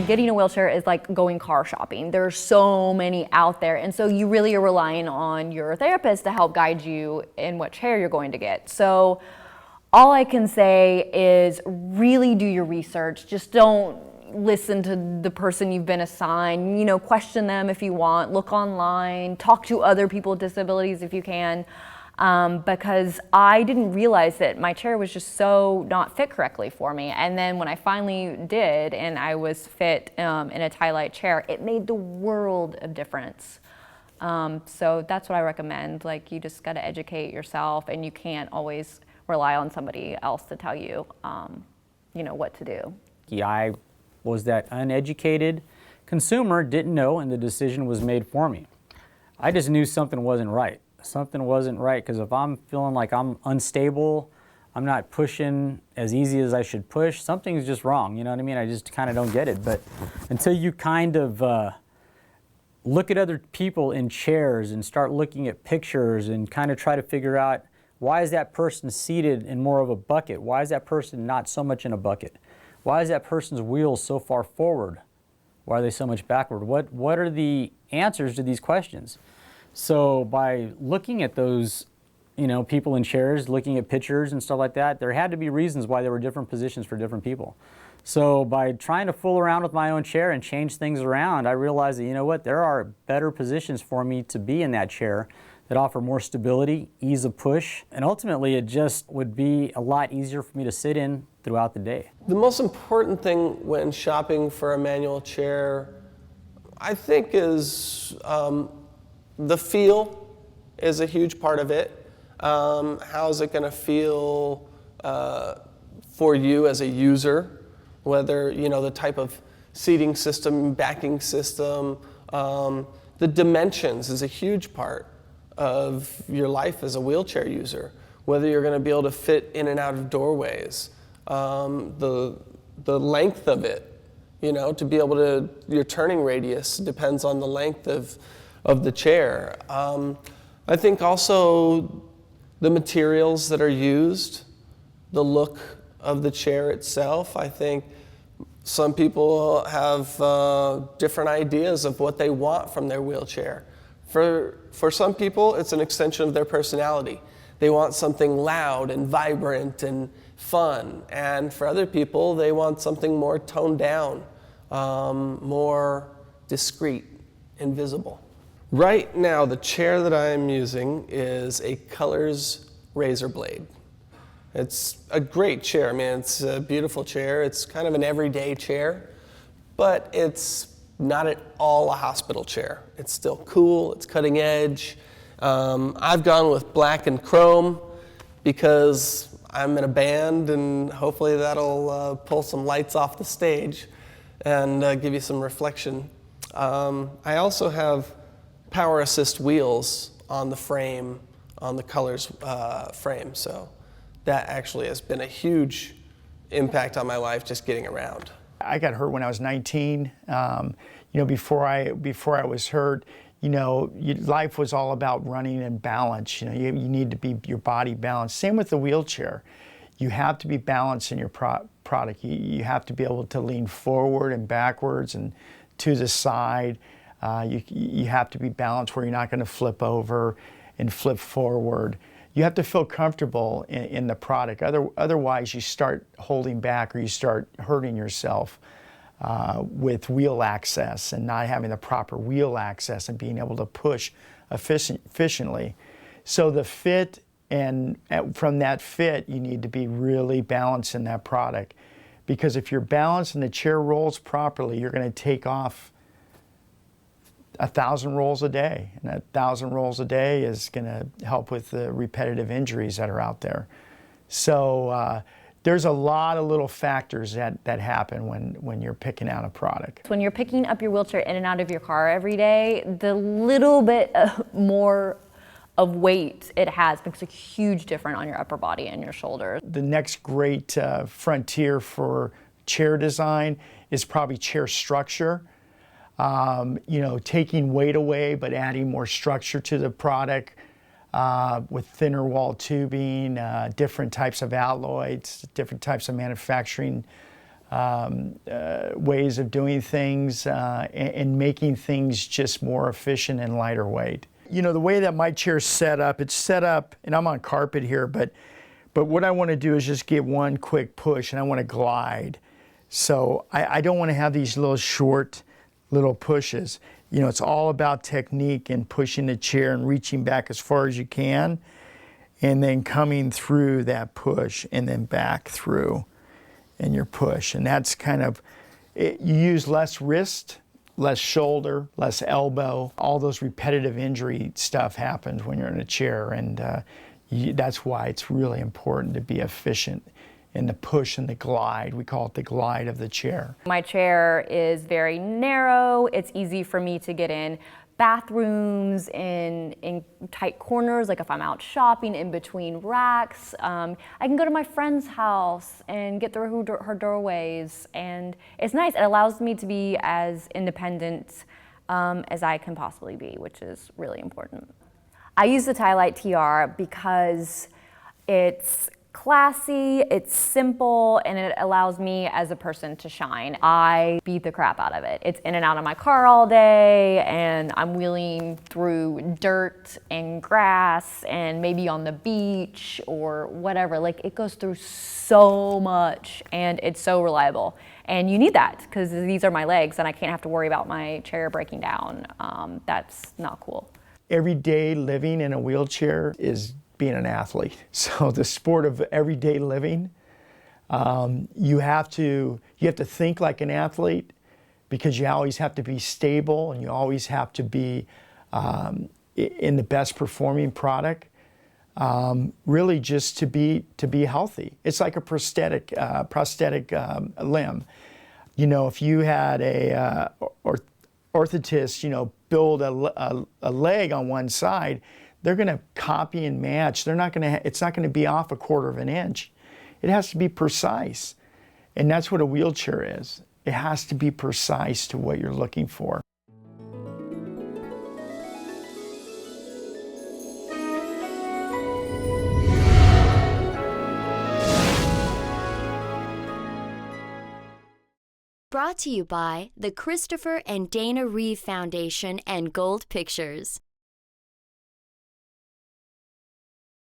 getting a wheelchair is like going car shopping. There's so many out there. And so you really are relying on your therapist to help guide you in what chair you're going to get. So all I can say is really do your research. Just don't listen to the person you've been assigned. You know, question them if you want, look online, talk to other people with disabilities if you can. Because I didn't realize that my chair was just so not fit correctly for me. And then when I finally did and I was fit in a Tie-Lite chair, it made the world of difference. So that's what I recommend. Like, you just got to educate yourself, and you can't always rely on somebody else to tell you, you know, what to do. Yeah, I was that uneducated consumer, didn't know, and the decision was made for me. I just knew something wasn't right. Something wasn't right, because if I'm feeling like I'm unstable, I'm not pushing as easy as I should push, something's just wrong, you know what I mean? I just kind of don't get it. But until you kind of look at other people in chairs and start looking at pictures and kind of try to figure out, why is that person seated in more of a bucket? Why is that person not so much in a bucket? Why is that person's wheels so far forward? Why are they so much backward? What are the answers to these questions? So by looking at those, you know, people in chairs, looking at pictures and stuff like that, there had to be reasons why there were different positions for different people. So by trying to fool around with my own chair and change things around, I realized that, you know what, there are better positions for me to be in that chair that offer more stability, ease of push, and ultimately it just would be a lot easier for me to sit in throughout the day. The most important thing when shopping for a manual chair, I think, is the feel is a huge part of it. How's it going to feel for you as a user? Whether, you know, the type of seating system, backing system, the dimensions is a huge part of your life as a wheelchair user. Whether you're going to be able to fit in and out of doorways, the length of it, you know, to be able to, your turning radius depends on the length of the chair. I think also the materials that are used, the look of the chair itself. I think some people have different ideas of what they want from their wheelchair. For some people, it's an extension of their personality. They want something loud and vibrant and fun. And for other people, they want something more toned down, more discreet and visible. Right now, the chair that I'm using is a Colors Razor Blade. It's a great chair. I mean, it's a beautiful chair. It's kind of an everyday chair, but it's not at all a hospital chair. It's still cool, it's cutting edge. I've gone with black and chrome because I'm in a band, and hopefully that'll pull some lights off the stage and give you some reflection. I also have power assist wheels on the frame, on the Colors frame, so that actually has been a huge impact on my life, just getting around. I got hurt when I was 19. You know, before I was hurt, you know, life was all about running and balance. You know, you need to be your body balanced. Same with the wheelchair. You have to be balanced in your product. You have to be able to lean forward and backwards and to the side. You have to be balanced where you're not going to flip over and flip forward. You have to feel comfortable in the product. Otherwise, you start holding back or you start hurting yourself with wheel access and not having the proper wheel access and being able to push efficiently. So the fit, and from that fit, you need to be really balanced in that product. Because if you're balanced and the chair rolls properly, you're going to take off 1,000 rolls a day, and 1,000 rolls a day is going to help with the repetitive injuries that are out there. So there's a lot of little factors that happen when you're picking out a product. When you're picking up your wheelchair in and out of your car every day, the little bit more of weight it has makes a huge difference on your upper body and your shoulders. The next great frontier for chair design is probably chair structure. You know, taking weight away but adding more structure to the product with thinner wall tubing, different types of alloys, different types of manufacturing ways of doing things and making things just more efficient and lighter weight. You know, the way that my chair's set up, it's set up, and I'm on carpet here, but what I want to do is just give one quick push, and I want to glide. So I don't want to have these little short little pushes. You know, it's all about technique and pushing the chair and reaching back as far as you can, and then coming through that push and then back through and your push. And that's kind of, you use less wrist, less shoulder, less elbow. All those repetitive injury stuff happens when you're in a chair, and that's why it's really important to be efficient in the push and the glide. We call it the glide of the chair. My chair is very narrow. It's easy for me to get in bathrooms, in tight corners, like if I'm out shopping in between racks. I can go to my friend's house and get through her doorways, and it's nice. It allows me to be as independent as I can possibly be, which is really important. I use the Tylite TR because it's classy, it's simple, and it allows me as a person to shine. I beat the crap out of it. It's in and out of my car all day, and I'm wheeling through dirt and grass and maybe on the beach or whatever. Like, it goes through so much, and it's so reliable. And you need that because these are my legs, and I can't have to worry about my chair breaking down. That's not cool. Everyday living in a wheelchair is being an athlete. So the sport of everyday living, you have to think like an athlete, because you always have to be stable and you always have to be in the best performing product. Really, just to be healthy. It's like a prosthetic limb. You know, if you had a orthotist, you know, build a leg on one side, they're going to copy and match. They're not going to. It's not going to be off 1/4 of an inch. It has to be precise, and that's what a wheelchair is. It has to be precise to what you're looking for. Brought to you by the Christopher and Dana Reeve Foundation and Gold Pictures.